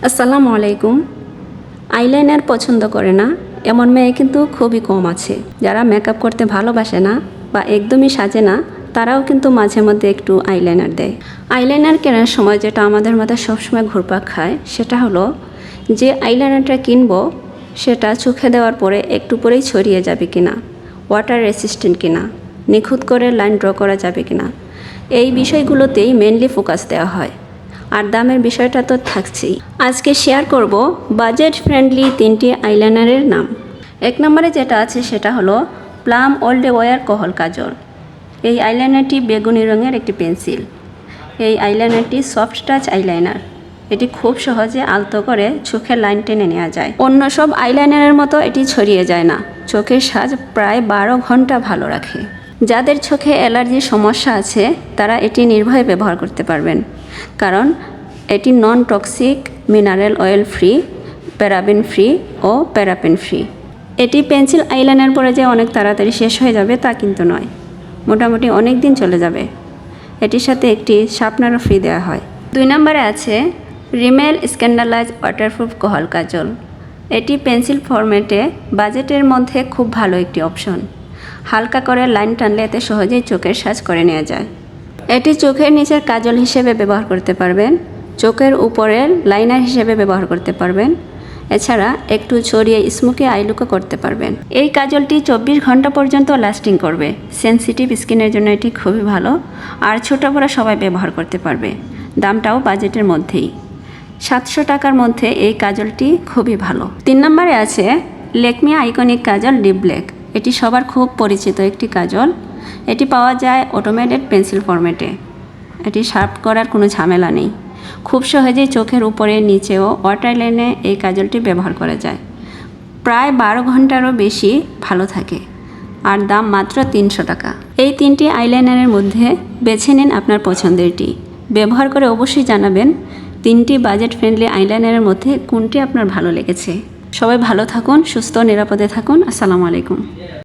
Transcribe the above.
আসসালামু আলাইকুম। আইলাইনার পছন্দ করে না এমন মেয়ে কিন্তু খুবই কম আছে। যারা মেকআপ করতে ভালোবাসে না বা একদমই সাজে না, তারাও কিন্তু মাঝে মধ্যে একটু আইলাইনার দেয়। আইলাইনার কেনার সময় যেটা আমাদের মাথায় সবসময় ঘুরপাক খায় সেটা হলো যে আইলাইনারটা কিনবো সেটা চোখে দেওয়ার পরে একটু পরেই ছড়িয়ে যাবে কিনা, ওয়াটার রেসিস্ট্যান্ট কিনা, নিখুঁত করে লাইন ড্র করা যাবে কিনা, এই বিষয়গুলোতেই মেনলি ফোকাস দেওয়া হয়। আর দামের বিষয়টা তো থাকছেই। আজকে শেয়ার করব বাজেট ফ্রেন্ডলি 3টি আইলাইনারের নাম। 1 নম্বরে যেটা আছে সেটা হলো প্লাম অল ডে ওয়ার কহল কাজল। এই আইলাইনারটি বেগুনি রঙের একটি পেন্সিল। এই আইলাইনারটি সফট টাচ আইলাইনার। এটি খুব সহজে আলতো করে চোখের লাইন টেনে নেওয়া যায়। অন্য সব আইলাইনারের মতো এটি ছড়িয়ে যায় না, চোখের সাজ প্রায় 12 ঘন্টা ভালো রাখে। যাদের চোখে অ্যালার্জির সমস্যা আছে তারা এটি নির্ভয়ে ব্যবহার করতে পারবেন, কারণ এটি non toxic, mineral oil free, paraben free ও প্যারাপেন ফ্রি। এটি পেন্সিল আইলাইনার পরে যে অনেক তাড়াতাড়ি শেষ হয়ে যাবে তা কিন্তু নয়, মোটামুটি অনেক দিন চলে যাবে। এটির সাথে একটি শার্পনারও ফ্রি দেওয়া হয়। 2 নম্বরে আছে রিমেল স্ক্যান্ডালাইজ ওয়াটারপ্রুফ কহল কাজল। এটি পেন্সিল ফরম্যাটে বাজেটের মধ্যে খুব ভালো একটি অপশন। হালকা করে লাইন টানলে এতে সহজেই চোখের সাজ করে নেওয়া যায়। এটি চোখের নিচের কাজল হিসেবে ব্যবহার করতে পারবেন, চোখের উপরের লাইনার হিসেবে ব্যবহার করতে পারবেন, এছাড়া একটু ছড়িয়ে স্মোকি আইলুকও করতে পারবেন। এই কাজলটি 24 ঘন্টা পর্যন্ত লাস্টিং করবে। সেনসিটিভ স্কিনের জন্য এটি খুবই ভালো, আর ছোটো বড় সবাই ব্যবহার করতে পারবে। দামটাও বাজেটের মধ্যেই, 700 টাকার মধ্যে এই কাজলটি খুবই ভালো। 3 নম্বরে আছে ল্যাকমি আইকনিক কাজল ডিপ ব্ল্যাক। এটি সবার খুব পরিচিত একটি কাজল। এটি পাওয়া যায় অটোমেটেড পেন্সিল ফরম্যাটে। এটি শার্প করার কোনো ঝামেলা নেই। খুব সহজেই চোখের উপরে নিচেও ওয়াটার লাইনে এই কাজলটি ব্যবহার করা যায়। প্রায় 12 ঘন্টারও বেশি ভালো থাকে, আর দাম মাত্র 300 টাকা। এই 3টি আইলাইনারের মধ্যে বেছে নিন আপনার পছন্দেরটি। ব্যবহার করে অবশ্যই জানাবেন 3টি বাজেট ফ্রেন্ডলি আইলাইনারের মধ্যে কোনটি আপনার ভালো লেগেছে। সবাই ভালো থাকুন, সুস্থ নিরাপদে থাকুন। আসসালামু আলাইকুম।